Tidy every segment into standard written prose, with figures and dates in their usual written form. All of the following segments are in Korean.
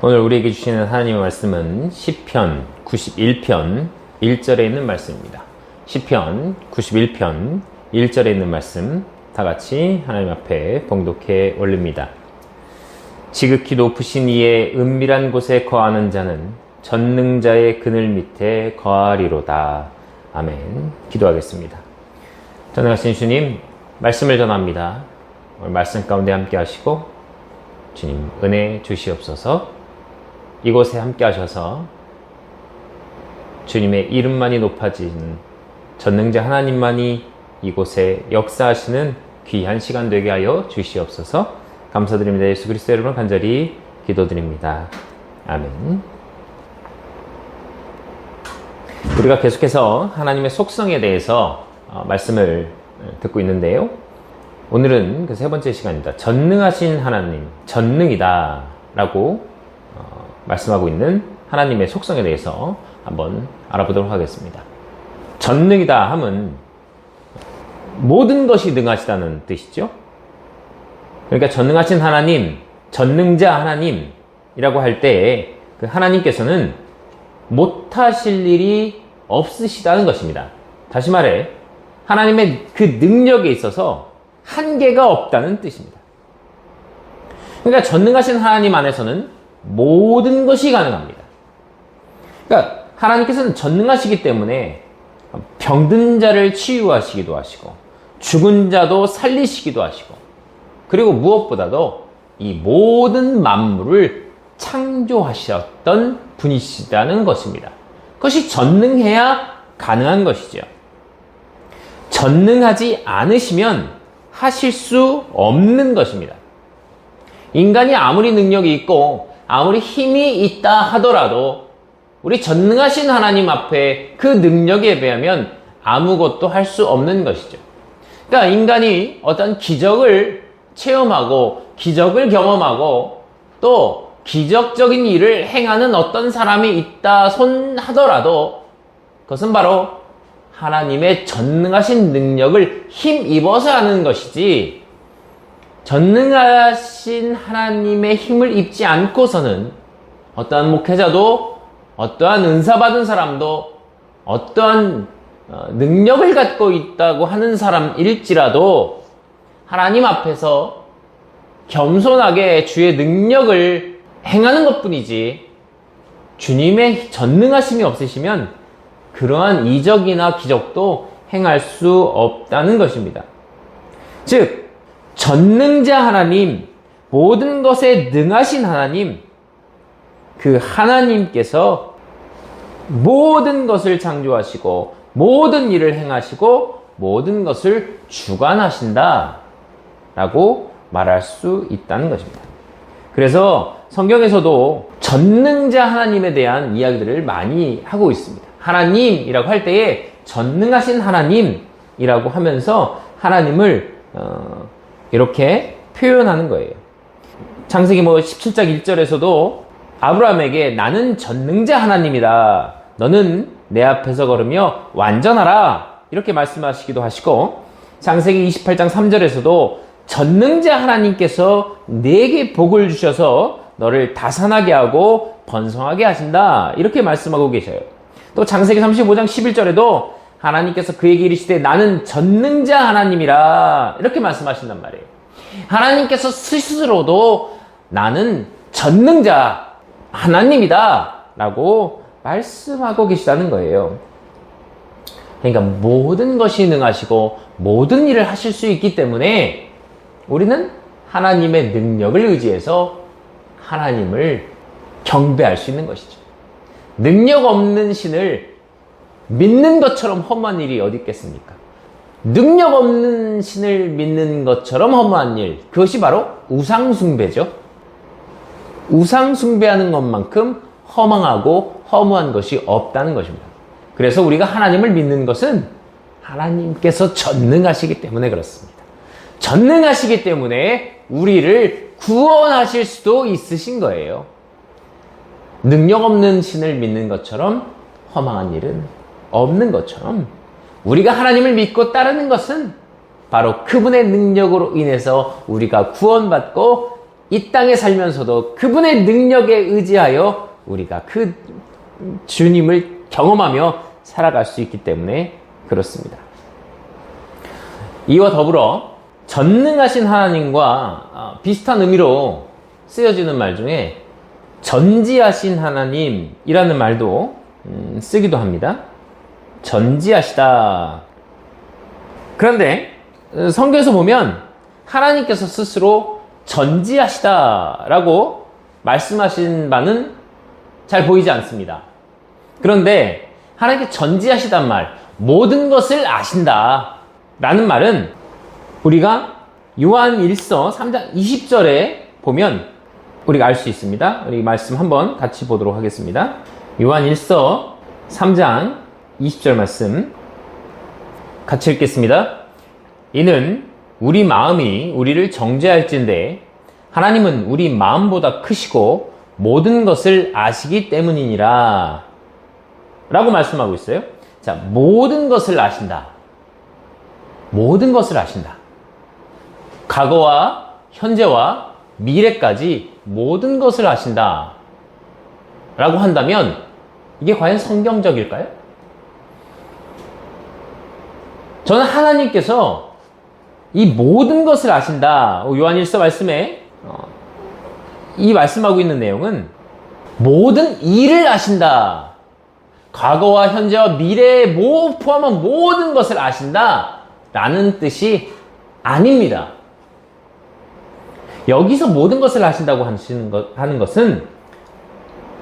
오늘 우리에게 주시는 하나님의 말씀은 시편 91편 1절에 있는 말씀입니다. 시편 91편 1절에 있는 말씀 다 같이 하나님 앞에 봉독해 올립니다. 지극히 높으신 이의 은밀한 곳에 거하는 자는 전능자의 그늘 밑에 거하리로다. 아멘. 기도하겠습니다. 전능하신 주님, 말씀을 전합니다. 오늘 말씀 가운데 함께 하시고 주님 은혜 주시옵소서. 이곳에 함께 하셔서 주님의 이름만이 높아진 전능자 하나님만이 이곳에 역사하시는 귀한 시간 되게 하여 주시옵소서. 감사드립니다. 예수 그리스도의 이름으로 간절히 기도드립니다. 아멘. 우리가 계속해서 하나님의 속성에 대해서 말씀을 듣고 있는데요. 오늘은 그 세 번째 시간입니다. 전능하신 하나님, 전능이다 라고 말씀하고 있는 하나님의 속성에 대해서 한번 알아보도록 하겠습니다. 전능이다 함은 모든 것이 능하시다는 뜻이죠. 그러니까 전능하신 하나님, 전능자 하나님이라고 할 때 그 하나님께서는 못하실 일이 없으시다는 것입니다. 다시 말해 하나님의 그 능력에 있어서 한계가 없다는 뜻입니다. 그러니까 전능하신 하나님 안에서는 모든 것이 가능합니다. 그러니까 하나님께서는 전능하시기 때문에 병든 자를 치유하시기도 하시고 죽은 자도 살리시기도 하시고 그리고 무엇보다도 이 모든 만물을 창조하셨던 분이시다는 것입니다. 그것이 전능해야 가능한 것이죠. 전능하지 않으시면 하실 수 없는 것입니다. 인간이 아무리 능력이 있고 아무리 힘이 있다 하더라도 우리 전능하신 하나님 앞에 그 능력에 비하면 아무것도 할 수 없는 것이죠. 그러니까 인간이 어떤 기적을 체험하고 기적을 경험하고 또 기적적인 일을 행하는 어떤 사람이 있다 손 하더라도 그것은 바로 하나님의 전능하신 능력을 힘입어서 하는 것이지 전능하신 하나님의 힘을 입지 않고서는 어떠한 목회자도 어떠한 은사 받은 사람도 어떠한 능력을 갖고 있다고 하는 사람일지라도 하나님 앞에서 겸손하게 주의 능력을 행하는 것뿐이지 주님의 전능하심이 없으시면 그러한 이적이나 기적도 행할 수 없다는 것입니다. 즉 전능자 하나님, 모든 것에 능하신 하나님, 그 하나님께서 모든 것을 창조하시고 모든 일을 행하시고 모든 것을 주관하신다 라고 말할 수 있다는 것입니다. 그래서 성경에서도 전능자 하나님에 대한 이야기들을 많이 하고 있습니다. 하나님이라고 할 때에 전능하신 하나님이라고 하면서 하나님을 이렇게 표현하는 거예요. 창세기 17장 1절에서도 아브라함에게 나는 전능자 하나님이다. 너는 내 앞에서 걸으며 완전하라. 이렇게 말씀하시기도 하시고 창세기 28장 3절에서도 전능자 하나님께서 내게 복을 주셔서 너를 다산하게 하고 번성하게 하신다. 이렇게 말씀하고 계셔요. 또 창세기 35장 11절에도 하나님께서 그에게 이르시되 나는 전능자 하나님이라 이렇게 말씀하신단 말이에요. 하나님께서 스스로도 나는 전능자 하나님이다 라고 말씀하고 계시다는 거예요. 그러니까 모든 것이 능하시고 모든 일을 하실 수 있기 때문에 우리는 하나님의 능력을 의지해서 하나님을 경배할 수 있는 것이죠. 능력 없는 신을 믿는 것처럼 험한 일이 어디 있겠습니까? 능력 없는 신을 믿는 것처럼 험한 일, 그것이 바로 우상숭배죠. 우상숭배하는 것만큼 허망하고 허무한 것이 없다는 것입니다. 그래서 우리가 하나님을 믿는 것은 하나님께서 전능하시기 때문에 그렇습니다. 전능하시기 때문에 우리를 구원하실 수도 있으신 거예요. 능력 없는 신을 믿는 것처럼 허망한 일은 없는 것처럼 우리가 하나님을 믿고 따르는 것은 바로 그분의 능력으로 인해서 우리가 구원받고 이 땅에 살면서도 그분의 능력에 의지하여 우리가 그 주님을 경험하며 살아갈 수 있기 때문에 그렇습니다. 이와 더불어 전능하신 하나님과 비슷한 의미로 쓰여지는 말 중에 전지하신 하나님이라는 말도 쓰기도 합니다. 전지하시다. 그런데 성경에서 보면 하나님께서 스스로 전지하시다라고 말씀하신 바는 잘 보이지 않습니다. 그런데 하나님께 전지하시단 말, 모든 것을 아신다 라는 말은 우리가 요한 1서 3장 20절에 보면 우리가 알 수 있습니다. 우리 말씀 한번 같이 보도록 하겠습니다. 요한 1서 3장 20절 말씀 같이 읽겠습니다. 이는 우리 마음이 우리를 정죄할진대 하나님은 우리 마음보다 크시고 모든 것을 아시기 때문이니라 라고 말씀하고 있어요. 자, 모든 것을 아신다. 모든 것을 아신다. 과거와 현재와 미래까지 모든 것을 아신다 라고 한다면 이게 과연 성경적일까요? 저는 하나님께서 이 모든 것을 아신다. 요한일서 말씀에 이 말씀하고 있는 내용은 모든 일을 아신다. 과거와 현재와 미래에 포함한 모든 것을 아신다. 라는 뜻이 아닙니다. 여기서 모든 것을 아신다고 하는 것은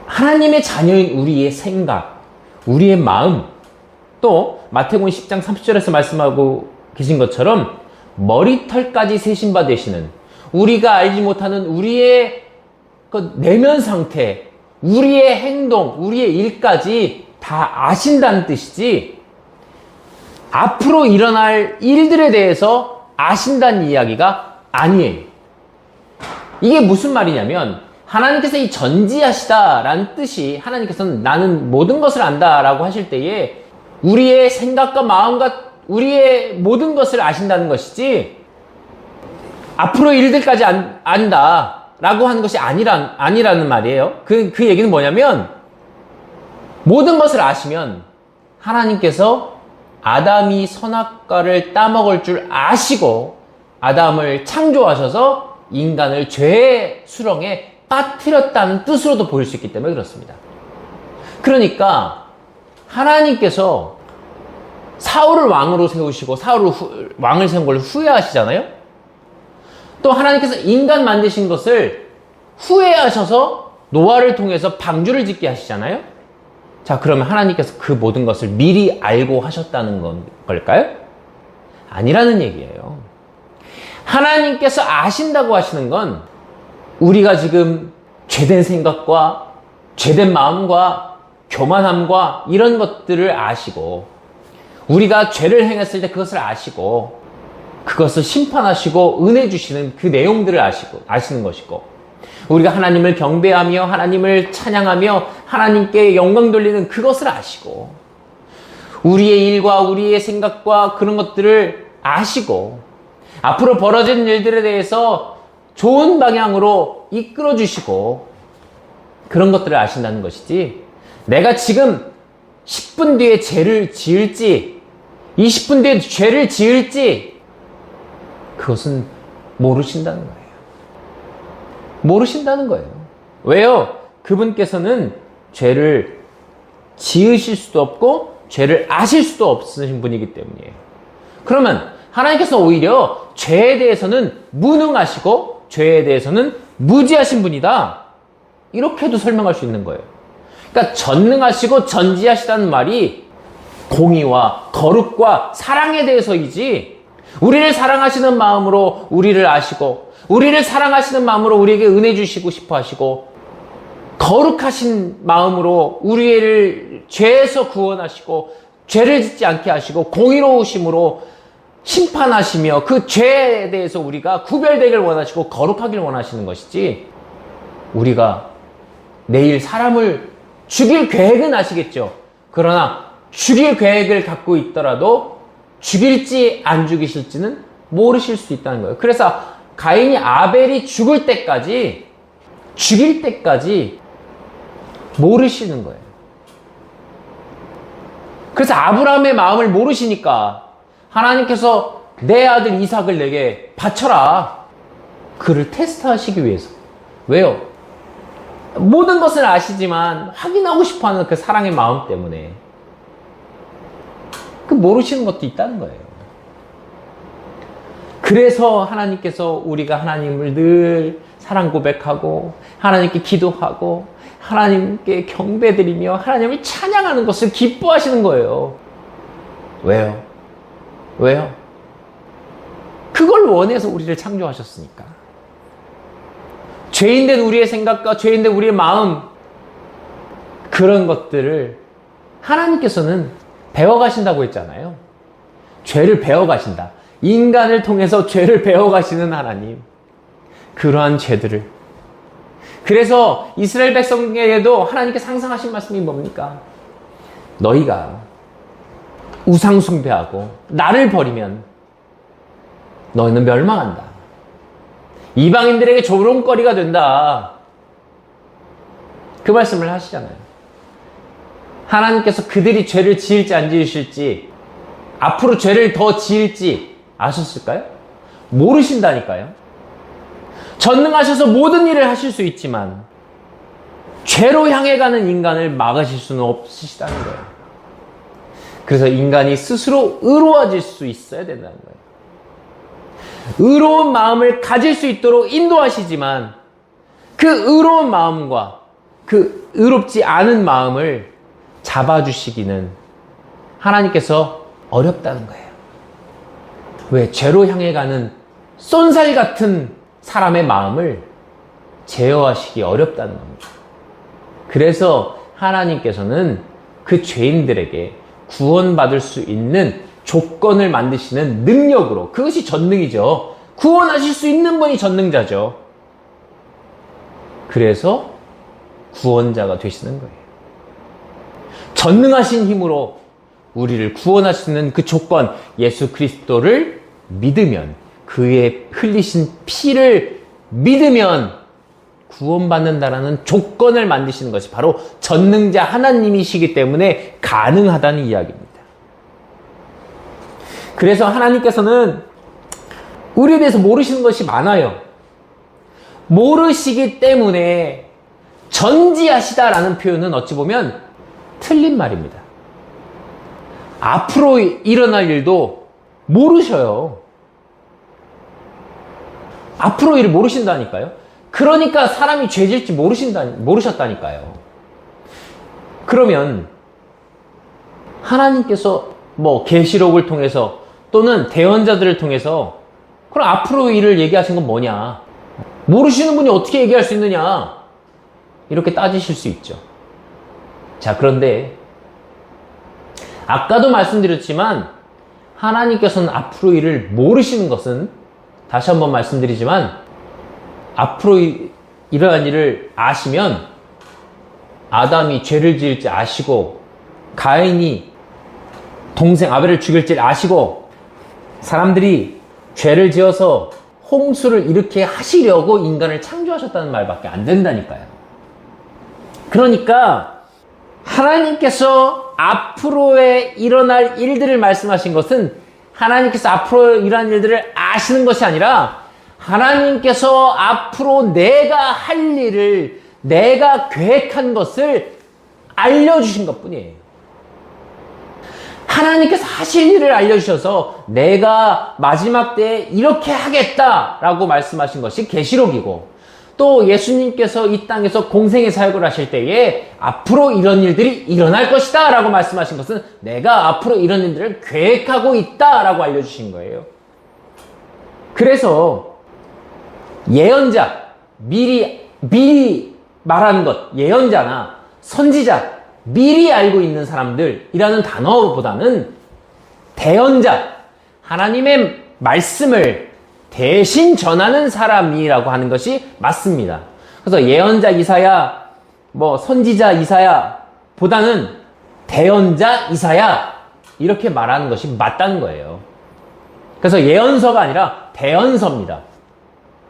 하나님의 자녀인 우리의 생각, 우리의 마음, 또 마태복음 10장 30절에서 말씀하고 계신 것처럼 머리털까지 세신 바 되시는 우리가 알지 못하는 우리의 그 내면 상태, 우리의 행동, 우리의 일까지 다 아신다는 뜻이지 앞으로 일어날 일들에 대해서 아신다는 이야기가 아니에요. 이게 무슨 말이냐면 하나님께서 이 전지하시다라는 뜻이 하나님께서는 나는 모든 것을 안다라고 하실 때에 우리의 생각과 마음과 우리의 모든 것을 아신다는 것이지 앞으로 일들까지 안다라고 하는 것이 아니라는 말이에요. 그 얘기는 뭐냐면 모든 것을 아시면 하나님께서 아담이 선악과를 따먹을 줄 아시고 아담을 창조하셔서 인간을 죄의 수렁에 빠뜨렸다는 뜻으로도 보일 수 있기 때문에 그렇습니다. 그러니까 하나님께서 사울을 왕으로 세우시고 왕을 세운 걸 후회하시잖아요. 또 하나님께서 인간 만드신 것을 후회하셔서 노아를 통해서 방주를 짓게 하시잖아요. 자, 그러면 하나님께서 그 모든 것을 미리 알고 하셨다는 걸까요? 아니라는 얘기예요. 하나님께서 아신다고 하시는 건 우리가 지금 죄된 생각과 죄된 마음과 교만함과 이런 것들을 아시고 우리가 죄를 행했을 때 그것을 아시고 그것을 심판하시고 은혜 주시는 그 내용들을 아시는 것이고 우리가 하나님을 경배하며 하나님을 찬양하며 하나님께 영광 돌리는 그것을 아시고 우리의 일과 우리의 생각과 그런 것들을 아시고 앞으로 벌어진 일들에 대해서 좋은 방향으로 이끌어 주시고 그런 것들을 아신다는 것이지 내가 지금 10분 뒤에 죄를 지을지 20분 뒤에 죄를 지을지 그것은 모르신다는 거예요. 모르신다는 거예요. 왜요? 그분께서는 죄를 지으실 수도 없고 죄를 아실 수도 없으신 분이기 때문이에요. 그러면 하나님께서 오히려 죄에 대해서는 무능하시고 죄에 대해서는 무지하신 분이다. 이렇게도 설명할 수 있는 거예요. 그러니까 전능하시고 전지하시다는 말이 공의와 거룩과 사랑에 대해서이지 우리를 사랑하시는 마음으로 우리를 아시고 우리를 사랑하시는 마음으로 우리에게 은혜 주시고 싶어 하시고 거룩하신 마음으로 우리를 죄에서 구원하시고 죄를 짓지 않게 하시고 공의로우심으로 심판하시며 그 죄에 대해서 우리가 구별되길 원하시고 거룩하길 원하시는 것이지 우리가 내일 사람을 죽일 계획은 아시겠죠. 그러나 죽일 계획을 갖고 있더라도 죽일지 안 죽이실지는 모르실 수 있다는 거예요. 그래서 가인이 아벨이 죽일 때까지 모르시는 거예요. 그래서 아브라함의 마음을 모르시니까 하나님께서 내 아들 이삭을 내게 바쳐라. 그를 테스트하시기 위해서. 왜요? 모든 것을 아시지만 확인하고 싶어하는 그 사랑의 마음 때문에 그 모르시는 것도 있다는 거예요. 그래서 하나님께서 우리가 하나님을 늘 사랑 고백하고 하나님께 기도하고 하나님께 경배드리며 하나님을 찬양하는 것을 기뻐하시는 거예요. 왜요? 왜요? 그걸 원해서 우리를 창조하셨으니까. 죄인된 우리의 생각과 죄인된 우리의 마음, 그런 것들을 하나님께서는 배워가신다고 했잖아요. 죄를 배워가신다. 인간을 통해서 죄를 배워가시는 하나님. 그러한 죄들을. 그래서 이스라엘 백성에게도 하나님께 상상하신 말씀이 뭡니까? 너희가 우상 숭배하고 나를 버리면 너희는 멸망한다. 이방인들에게 조롱거리가 된다. 그 말씀을 하시잖아요. 하나님께서 그들이 죄를 지을지 안 지으실지, 앞으로 죄를 더 지을지 아셨을까요? 모르신다니까요. 전능하셔서 모든 일을 하실 수 있지만 죄로 향해 가는 인간을 막으실 수는 없으시다는 거예요. 그래서 인간이 스스로 의로워질 수 있어야 된다는 거예요. 의로운 마음을 가질 수 있도록 인도하시지만 그 의로운 마음과 그 의롭지 않은 마음을 잡아주시기는 하나님께서 어렵다는 거예요. 왜? 죄로 향해 가는 쏜살 같은 사람의 마음을 제어하시기 어렵다는 겁니다. 그래서 하나님께서는 그 죄인들에게 구원받을 수 있는 조건을 만드시는 능력으로, 그것이 전능이죠. 구원하실 수 있는 분이 전능자죠. 그래서 구원자가 되시는 거예요. 전능하신 힘으로 우리를 구원하시는 그 조건, 예수 그리스도를 믿으면, 그의 흘리신 피를 믿으면 구원받는다라는 조건을 만드시는 것이 바로 전능자 하나님이시기 때문에 가능하다는 이야기입니다. 그래서 하나님께서는 우리에 대해서 모르시는 것이 많아요. 모르시기 때문에 전지하시다라는 표현은 어찌 보면 틀린 말입니다. 앞으로 일어날 일도 모르셔요. 앞으로 일을 모르신다니까요. 그러니까 사람이 죄질지 모르셨다니까요. 그러면 하나님께서 계시록을 통해서 또는 대언자들을 통해서 그럼 앞으로 일을 얘기하신 건 뭐냐? 모르시는 분이 어떻게 얘기할 수 있느냐? 이렇게 따지실 수 있죠. 자, 그런데 아까도 말씀드렸지만 하나님께서는 앞으로 일을 모르시는 것은, 다시 한번 말씀드리지만, 앞으로 일어날 일을 아시면 아담이 죄를 지을지 아시고 가인이 동생 아벨을 죽일지 아시고 사람들이 죄를 지어서 홍수를 일으켜 하시려고 인간을 창조하셨다는 말밖에 안 된다니까요. 그러니까 하나님께서 앞으로의 일어날 일들을 말씀하신 것은 하나님께서 앞으로 일어날 일들을 아시는 것이 아니라 하나님께서 앞으로 내가 할 일을, 내가 계획한 것을 알려주신 것뿐이에요. 하나님께서 하실 일을 알려주셔서 내가 마지막 때에 이렇게 하겠다라고 말씀하신 것이 계시록이고, 또 예수님께서 이 땅에서 공생의 사역을 하실 때에 앞으로 이런 일들이 일어날 것이다 라고 말씀하신 것은 내가 앞으로 이런 일들을 계획하고 있다 라고 알려주신 거예요. 그래서 예언자, 미리 말하는 것, 예언자나 선지자, 미리 알고 있는 사람들이라는 단어보다는 대언자, 하나님의 말씀을 대신 전하는 사람이라고 하는 것이 맞습니다. 그래서 예언자 이사야, 선지자 이사야 보다는 대언자 이사야 이렇게 말하는 것이 맞다는 거예요. 그래서 예언서가 아니라 대언서입니다.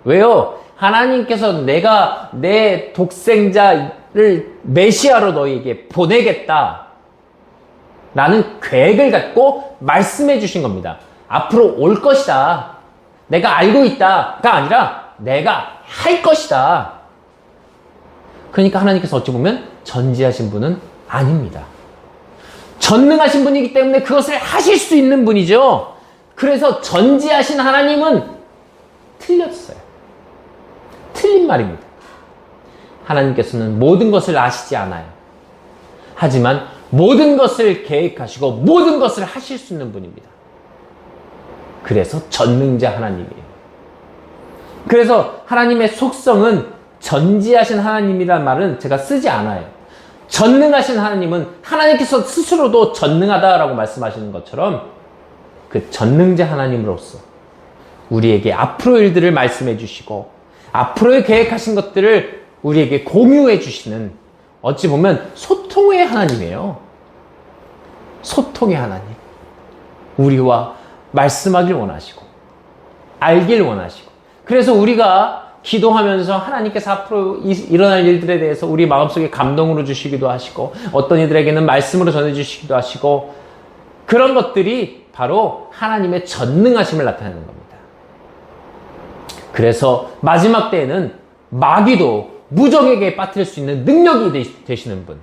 왜요? 하나님께서 내가 내 독생자를 메시아로 너희에게 보내겠다 라는 계획을 갖고 말씀해 주신 겁니다. 앞으로 올 것이다. 내가 알고 있다가 아니라 내가 할 것이다. 그러니까 하나님께서 어찌 보면 전지하신 분은 아닙니다. 전능하신 분이기 때문에 그것을 하실 수 있는 분이죠. 그래서 전지하신 하나님은 틀렸어요. 틀린 말입니다. 하나님께서는 모든 것을 아시지 않아요. 하지만 모든 것을 계획하시고 모든 것을 하실 수 있는 분입니다. 그래서 전능자 하나님이에요. 그래서 하나님의 속성은 전지하신 하나님이란 말은 제가 쓰지 않아요. 전능하신 하나님은 하나님께서 스스로도 전능하다라고 말씀하시는 것처럼 그 전능자 하나님으로서 우리에게 앞으로 일들을 말씀해 주시고 앞으로의 계획하신 것들을 우리에게 공유해 주시는 어찌 보면 소통의 하나님이에요. 소통의 하나님. 우리와 말씀하길 원하시고 알길 원하시고 그래서 우리가 기도하면서 하나님께서 앞으로 일어날 일들에 대해서 우리 마음속에 감동으로 주시기도 하시고 어떤 이들에게는 말씀으로 전해주시기도 하시고 그런 것들이 바로 하나님의 전능하심을 나타내는 겁니다. 그래서 마지막 때에는 마귀도 무적에게 빠뜨릴 수 있는 능력이 되시는 분.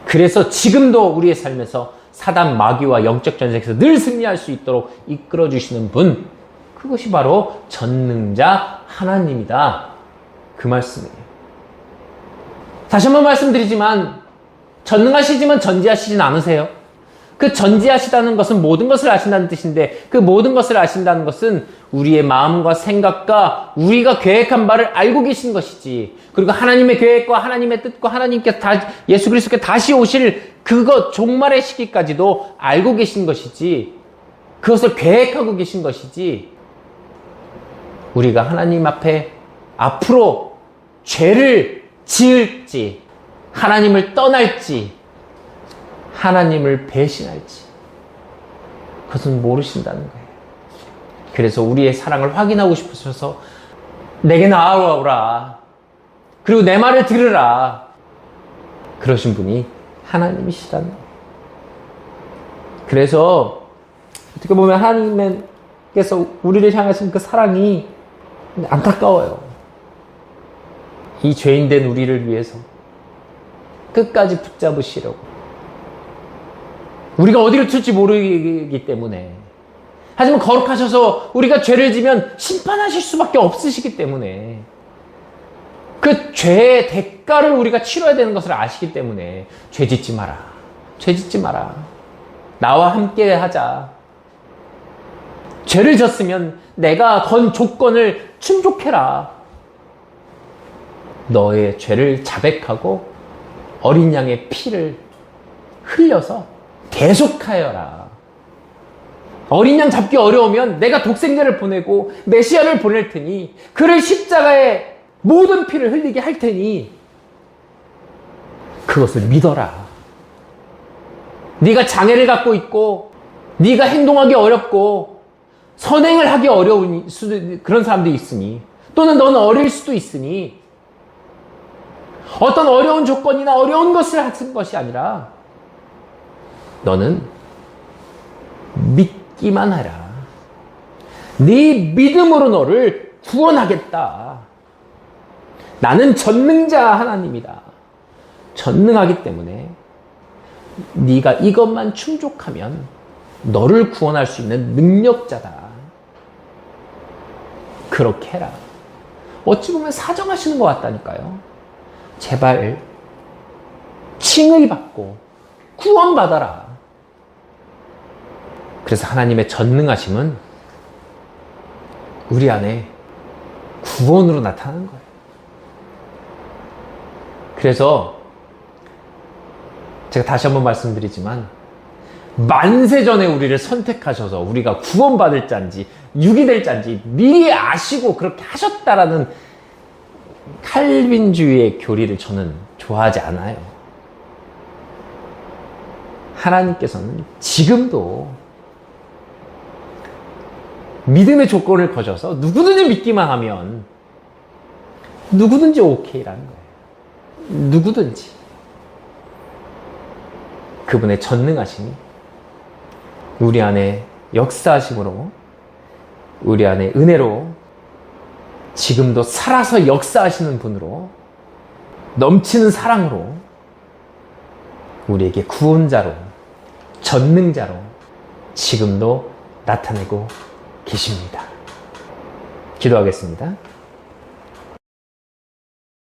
그래서 지금도 우리의 삶에서 사단 마귀와 영적 전쟁에서 늘 승리할 수 있도록 이끌어 주시는 분. 그것이 바로 전능자 하나님이다. 그 말씀이에요. 다시 한번 말씀드리지만 전능하시지만 전지하시진 않으세요. 그 전지하시다는 것은 모든 것을 아신다는 뜻인데 그 모든 것을 아신다는 것은 우리의 마음과 생각과 우리가 계획한 바를 알고 계신 것이지 그리고 하나님의 계획과 하나님의 뜻과 하나님께서 예수 그리스도께 다시 오실 그것 종말의 시기까지도 알고 계신 것이지 그것을 계획하고 계신 것이지 우리가 하나님 앞에 앞으로 죄를 지을지 하나님을 떠날지 하나님을 배신할지 그것은 모르신다는 거예요. 그래서 우리의 사랑을 확인하고 싶으셔서 내게 나아오라 그리고 내 말을 들으라 그러신 분이 하나님이시라는 거예요. 그래서 어떻게 보면 하나님께서 우리를 향하신 그 사랑이 안타까워요. 이 죄인된 우리를 위해서 끝까지 붙잡으시려고 우리가 어디를 튈지 모르기 때문에 하지만 거룩하셔서 우리가 죄를 지면 심판하실 수밖에 없으시기 때문에 그 죄의 대가를 우리가 치러야 되는 것을 아시기 때문에 죄 짓지 마라. 죄 짓지 마라. 나와 함께 하자. 죄를 졌으면 내가 건 조건을 충족해라. 너의 죄를 자백하고 어린 양의 피를 흘려서 계속하여라. 어린 양 잡기 어려우면 내가 독생자를 보내고 메시아를 보낼 테니 그를 십자가에 모든 피를 흘리게 할 테니 그것을 믿어라. 네가 장애를 갖고 있고 네가 행동하기 어렵고 선행을 하기 어려운 그런 사람들이 있으니 또는 너는 어릴 수도 있으니 어떤 어려운 조건이나 어려운 것을 하는 것이 아니라 너는 믿기만 하라. 네 믿음으로 너를 구원하겠다. 나는 전능자 하나님이다. 전능하기 때문에 네가 이것만 충족하면 너를 구원할 수 있는 능력자다. 그렇게 해라. 어찌 보면 사정하시는 것 같다니까요. 제발 칭을 받고 구원받아라. 그래서 하나님의 전능하심은 우리 안에 구원으로 나타나는 거예요. 그래서 제가 다시 한번 말씀드리지만 만세전에 우리를 선택하셔서 우리가 구원받을 자인지 육이 될 자인지 미리 아시고 그렇게 하셨다라는 칼빈주의의 교리를 저는 좋아하지 않아요. 하나님께서는 지금도 믿음의 조건을 거셔서 누구든지 믿기만 하면 누구든지 오케이라는 거예요. 누구든지. 그분의 전능하심이 우리 안에 역사하심으로, 우리 안에 은혜로, 지금도 살아서 역사하시는 분으로, 넘치는 사랑으로 우리에게 구원자로, 전능자로 지금도 나타내고 계십니다. 기도하겠습니다.